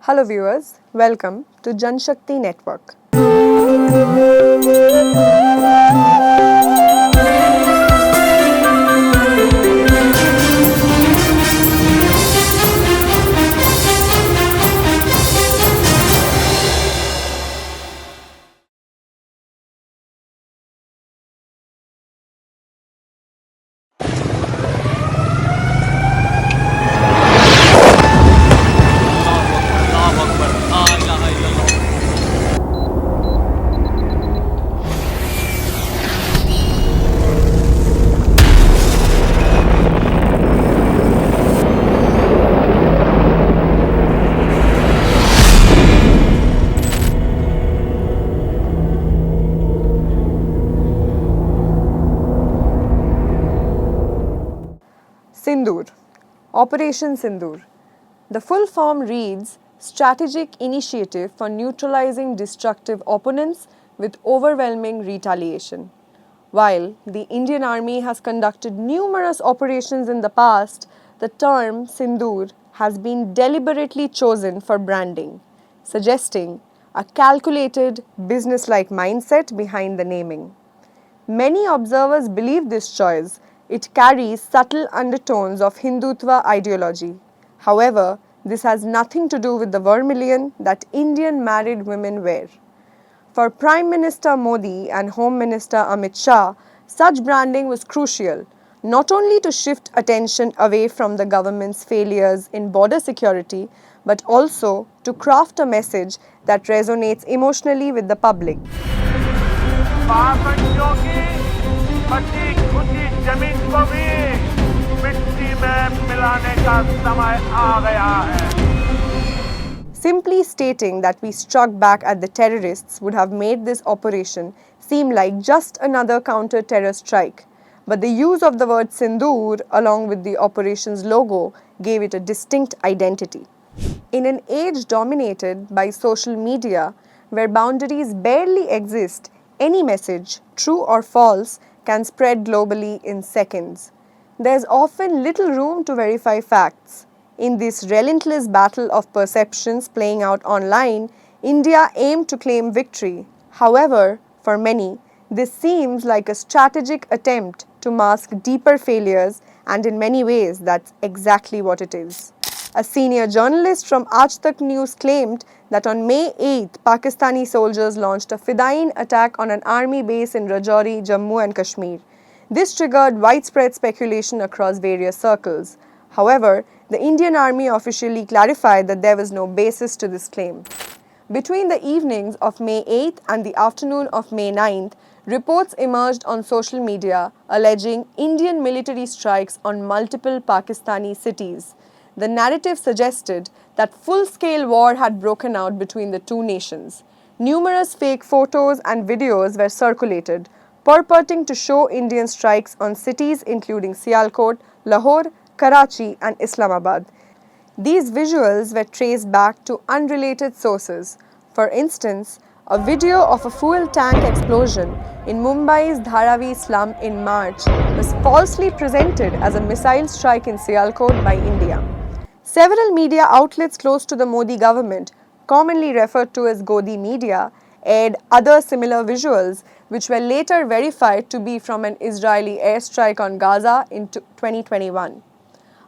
Hello viewers, welcome to Janashakti Network. Sindoor, Operation Sindoor. The full form reads Strategic Initiative for Neutralizing Destructive Opponents with Overwhelming Retaliation. While the Indian Army has conducted numerous operations in the past, the term Sindoor has been deliberately chosen for branding, suggesting a calculated, business-like mindset behind the naming. Many observers believe this choice. It carries subtle undertones of Hindutva ideology. However, this has nothing to do with the vermilion that Indian married women wear. For Prime Minister Modi and Home Minister Amit Shah, such branding was crucial, not only to shift attention away from the government's failures in border security, but also to craft a message that resonates emotionally with the public. जमीन को भी मिट्टी में मिलाने का समय आ गया है. Simply stating that we struck back at the terrorists would have made this operation seem like just another counter-terror strike. But the use of the word Sindoor along with the operation's logo gave it a distinct identity. In an age dominated by social media, where boundaries barely exist, any message, true or false, can spread globally in seconds. There's often little room to verify facts. In this relentless battle of perceptions playing out online, India aimed to claim victory. However, for many, this seems like a strategic attempt to mask deeper failures, and in many ways, that's exactly what it is. A senior journalist from Aaj Tak News claimed that on May 8th, Pakistani soldiers launched a Fidayeen attack on an army base in Rajouri, Jammu and Kashmir. This triggered widespread speculation across various circles. However, the Indian Army officially clarified that there was no basis to this claim. Between the evenings of May 8th and the afternoon of May 9th, reports emerged on social media alleging Indian military strikes on multiple Pakistani cities. The narrative suggested that full-scale war had broken out between the two nations. Numerous fake photos and videos were circulated, purporting to show Indian strikes on cities including Sialkot, Lahore, Karachi and Islamabad. These visuals were traced back to unrelated sources. For instance, a video of a fuel tank explosion in Mumbai's Dharavi slum in March was falsely presented as a missile strike in Sialkot by India. Several media outlets close to the Modi government, commonly referred to as Godi media, aired other similar visuals, which were later verified to be from an Israeli airstrike on Gaza in 2021.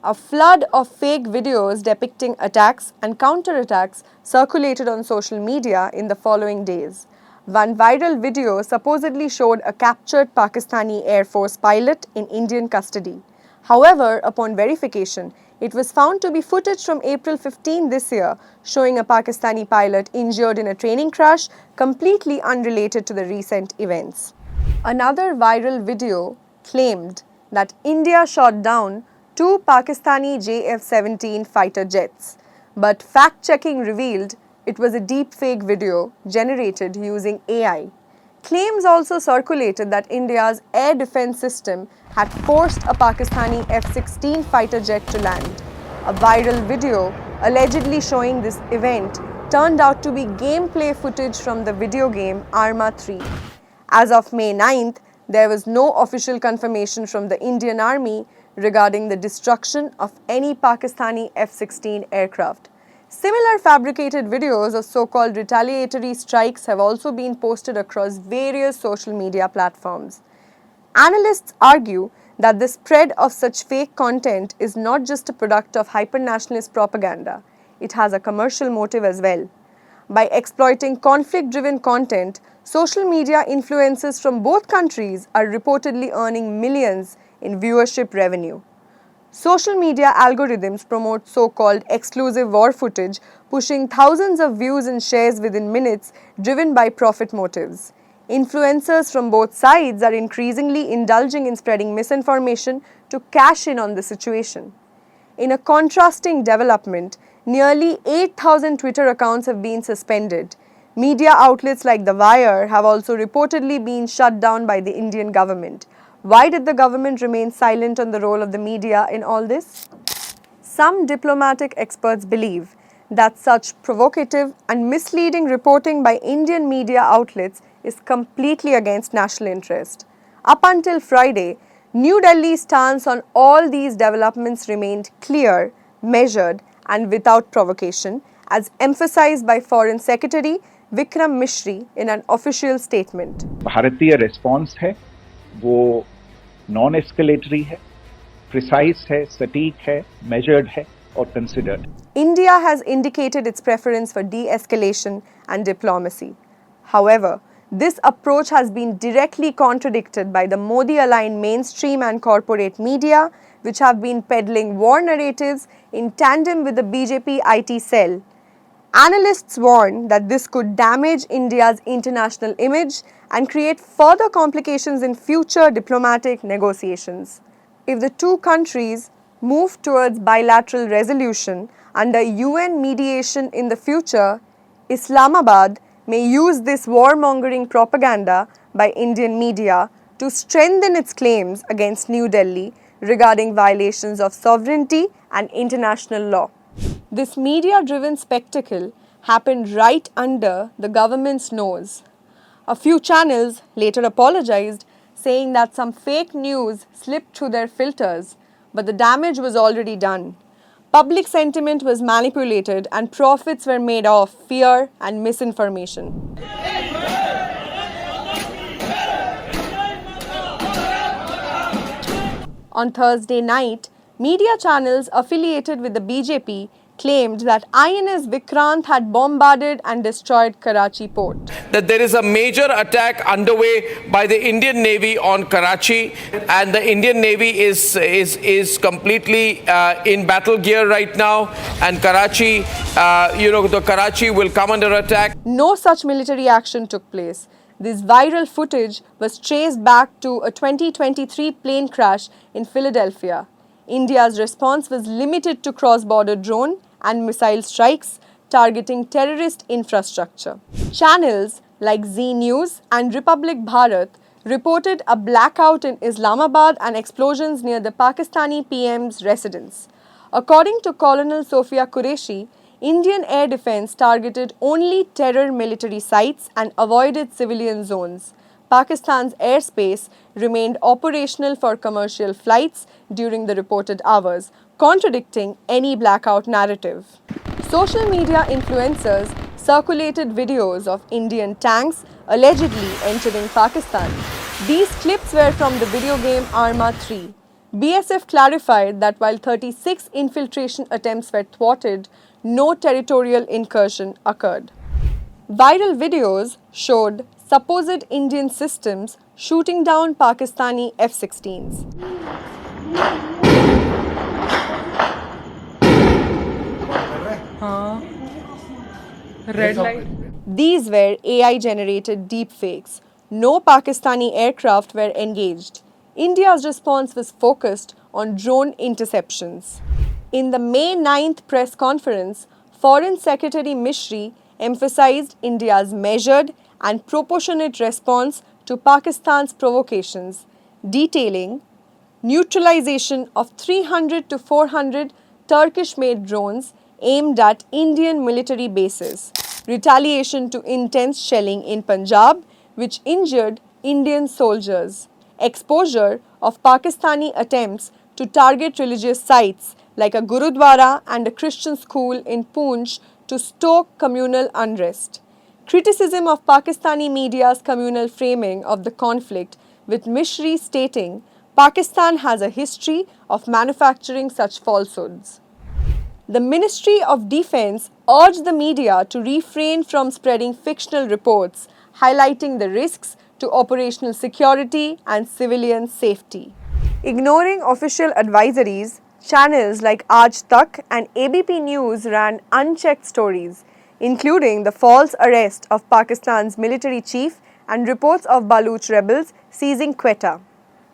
A flood of fake videos depicting attacks and counterattacks circulated on social media in the following days. One viral video supposedly showed a captured Pakistani Air Force pilot in Indian custody. However, upon verification, it was found to be footage from April 15 this year, showing a Pakistani pilot injured in a training crash, completely unrelated to the recent events. Another viral video claimed that India shot down 2 Pakistani JF-17 fighter jets, but fact-checking revealed it was a deepfake video generated using AI. Claims also circulated that India's air defense system had forced a Pakistani F-16 fighter jet to land. A viral video allegedly showing this event turned out to be gameplay footage from the video game Arma 3. As of May 9th, there was no official confirmation from the Indian Army regarding the destruction of any Pakistani F-16 aircraft. Similar fabricated videos of so-called retaliatory strikes have also been posted across various social media platforms. Analysts argue that the spread of such fake content is not just a product of hyper-nationalist propaganda, it has a commercial motive as well. By exploiting conflict-driven content, social media influencers from both countries are reportedly earning millions in viewership revenue. Social media algorithms promote so-called exclusive war footage, pushing thousands of views and shares within minutes, driven by profit motives. Influencers from both sides are increasingly indulging in spreading misinformation to cash in on the situation. In a contrasting development, nearly 8,000 Twitter accounts have been suspended. Media outlets like The Wire have also reportedly been shut down by the Indian government. Why did the government remain silent on the role of the media in all this? Some diplomatic experts believe that such provocative and misleading reporting by Indian media outlets is completely against national interest. Up until Friday, New Delhi's stance on all these developments remained clear, measured, and without provocation, as emphasized by Foreign Secretary Vikram Misri in an official statement. भारतीय response है, वो non-escalatory है, precise है, सटीक है, measured है और considered. India has indicated its preference for de-escalation and diplomacy. However, this approach has been directly contradicted by the Modi-aligned mainstream and corporate media, which have been peddling war narratives in tandem with the BJP IT cell. Analysts warn that this could damage India's international image and create further complications in future diplomatic negotiations. If the two countries move towards bilateral resolution under UN mediation in the future, Islamabad may use this war-mongering propaganda by Indian media to strengthen its claims against New Delhi regarding violations of sovereignty and international law. This media-driven spectacle happened right under the government's nose. A few channels later apologized, saying that some fake news slipped through their filters, but the damage was already done. Public sentiment was manipulated and profits were made off fear and misinformation. On Thursday night, media channels affiliated with the BJP claimed that INS Vikrant had bombarded and destroyed Karachi port. That there is a major attack underway by the Indian Navy on Karachi, and the Indian Navy is completely in battle gear right now, and Karachi, the Karachi will come under attack. No such military action took place. This viral footage was traced back to a 2023 plane crash in Philadelphia. India's response was limited to cross-border drone and missile strikes targeting terrorist infrastructure. Channels like Zee News and Republic Bharat reported a blackout in Islamabad and explosions near the Pakistani PM's residence. According to Colonel Sophia Qureshi, Indian air defense targeted only terror military sites and avoided civilian zones. Pakistan's airspace remained operational for commercial flights during the reported hours, contradicting any blackout narrative. Social media influencers circulated videos of Indian tanks allegedly entering Pakistan. These clips were from the video game Arma 3. BSF clarified that while 36 infiltration attempts were thwarted, no territorial incursion occurred. Viral videos showed supposed Indian systems shooting down Pakistani F-16s. Red light. These were AI-generated deepfakes. No Pakistani aircraft were engaged. India's response was focused on drone interceptions. In the May 9th press conference, Foreign Secretary Misri emphasized India's measured and proportionate response to Pakistan's provocations, detailing neutralization of 300 to 400 Turkish-made drones aimed at Indian military bases, retaliation to intense shelling in Punjab, which injured Indian soldiers, exposure of Pakistani attempts to target religious sites like a Gurudwara and a Christian school in Poonch, to stoke communal unrest. Criticism of Pakistani media's communal framing of the conflict, with Mishri stating Pakistan has a history of manufacturing such falsehoods. The Ministry of Defense urged the media to refrain from spreading fictional reports, highlighting the risks to operational security and civilian safety. Ignoring official advisories, channels like Aaj Tak and ABP News ran unchecked stories, including the false arrest of Pakistan's military chief and reports of Baluch rebels seizing Quetta.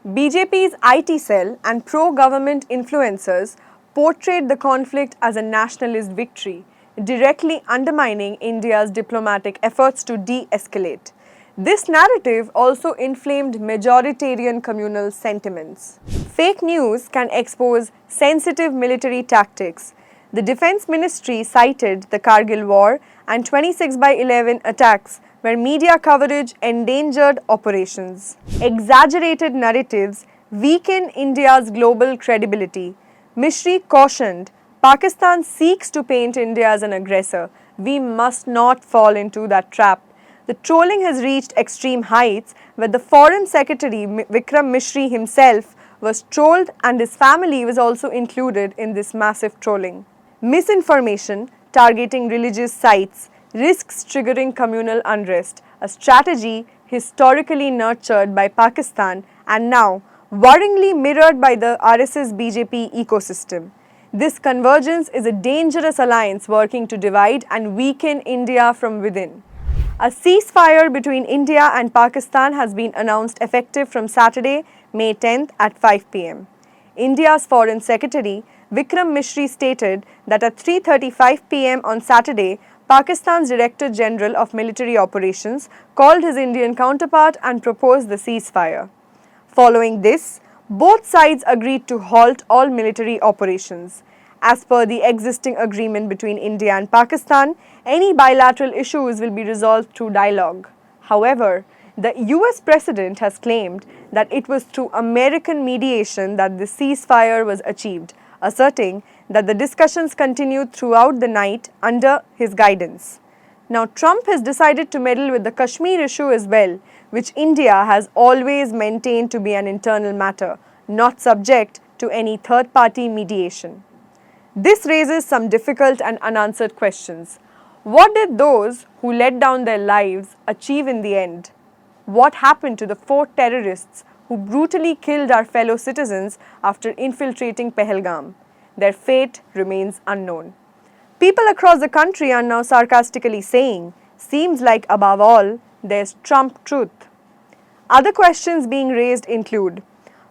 BJP's IT cell and pro-government influencers portrayed the conflict as a nationalist victory, directly undermining India's diplomatic efforts to de-escalate. This narrative also inflamed majoritarian communal sentiments. Fake news can expose sensitive military tactics. The Defense Ministry cited the Kargil War and 26/11 attacks where media coverage endangered operations. Exaggerated narratives weaken India's global credibility. Mishri cautioned, Pakistan seeks to paint India as an aggressor. We must not fall into that trap. The trolling has reached extreme heights where the Foreign Secretary Vikram Mishri himself was trolled and his family was also included in this massive trolling. Misinformation targeting religious sites risks triggering communal unrest, a strategy historically nurtured by Pakistan and now worryingly mirrored by the RSS-BJP ecosystem. This convergence is a dangerous alliance working to divide and weaken India from within. A ceasefire between India and Pakistan has been announced effective from Saturday, May 10th at 5 p.m. India's Foreign Secretary Vikram Mishri stated that at 3:35 p.m. on Saturday, Pakistan's Director General of Military Operations called his Indian counterpart and proposed the ceasefire. Following this, both sides agreed to halt all military operations. As per the existing agreement between India and Pakistan, any bilateral issues will be resolved through dialogue. However, the US President has claimed that it was through American mediation that the ceasefire was achieved, asserting that the discussions continued throughout the night under his guidance. Now, Trump has decided to meddle with the Kashmir issue as well, which India has always maintained to be an internal matter, not subject to any third-party mediation. This raises some difficult and unanswered questions. What did those who let down their lives achieve in the end? What happened to the 4 terrorists who brutally killed our fellow citizens after infiltrating Pahalgam? Their fate remains unknown. People across the country are now sarcastically saying, seems like above all, there's Trump truth. Other questions being raised include,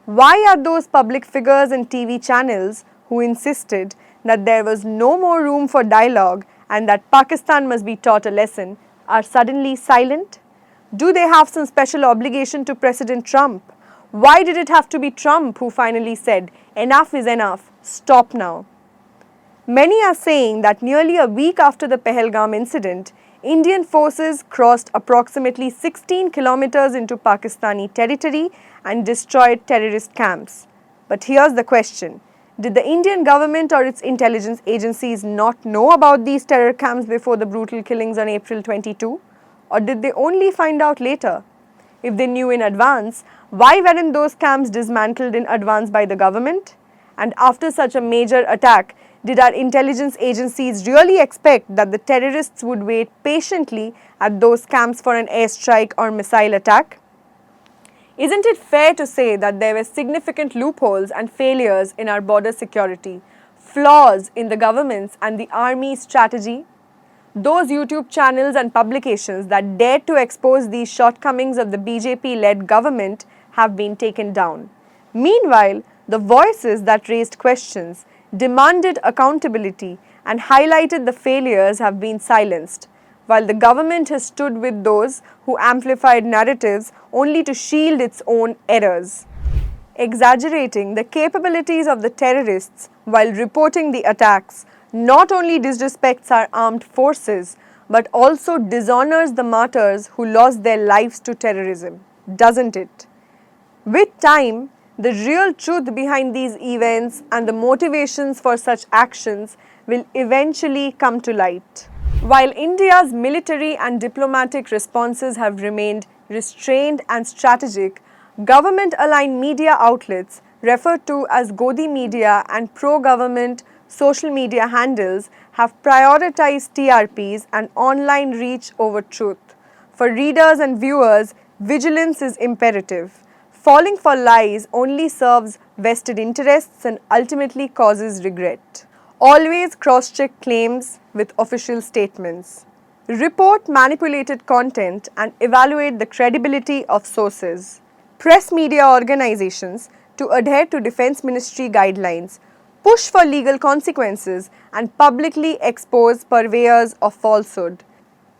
why are those public figures and TV channels who insisted that there was no more room for dialogue and that Pakistan must be taught a lesson are suddenly silent? Do they have some special obligation to President Trump? Why did it have to be Trump who finally said, enough is enough, stop now? Many are saying that nearly a week after the Pahalgam incident, Indian forces crossed approximately 16 kilometers into Pakistani territory and destroyed terrorist camps. But here's the question. Did the Indian government or its intelligence agencies not know about these terror camps before the brutal killings on April 22? Or did they only find out later? If they knew in advance, why weren't those camps dismantled in advance by the government? And after such a major attack, did our intelligence agencies really expect that the terrorists would wait patiently at those camps for an airstrike or missile attack? Isn't it fair to say that there were significant loopholes and failures in our border security, flaws in the government's and the army's strategy? Those YouTube channels and publications that dared to expose these shortcomings of the BJP-led government have been taken down. Meanwhile, the voices that raised questions, demanded accountability, and highlighted the failures have been silenced, while the government has stood with those who amplified narratives only to shield its own errors. Exaggerating the capabilities of the terrorists while reporting the attacks not only disrespects our armed forces but also dishonors the martyrs who lost their lives to terrorism, doesn't it? With time, The real truth behind these events and the motivations for such actions will eventually come to light. While India's military and diplomatic responses have remained restrained and strategic, government-aligned media outlets referred to as Godi media and pro-government social media handles have prioritized TRPs and online reach over truth. For readers and viewers, vigilance is imperative. Falling for lies only serves vested interests and ultimately causes regret. Always cross-check claims with official statements. Report manipulated content and evaluate the credibility of sources. Press media organizations to adhere to Defense Ministry guidelines, push for legal consequences, and publicly expose purveyors of falsehood.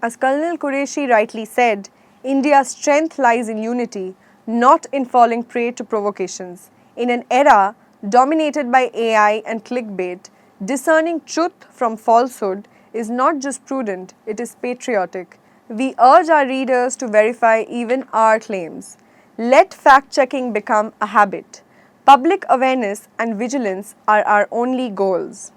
As Colonel Qureshi rightly said, India's strength lies in unity, not in falling prey to provocations. In an era dominated by AI and clickbait, discerning truth from falsehood is not just prudent, it is patriotic. We urge our readers to verify even our claims. Let fact-checking become a habit. Public awareness and vigilance are our only goals.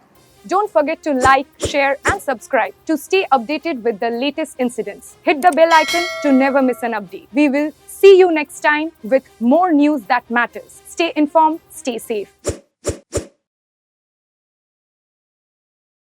Don't forget to like, share and subscribe to stay updated with the latest incidents. Hit the bell icon to never miss an update. We will see you next time with more news that matters. Stay informed, stay safe.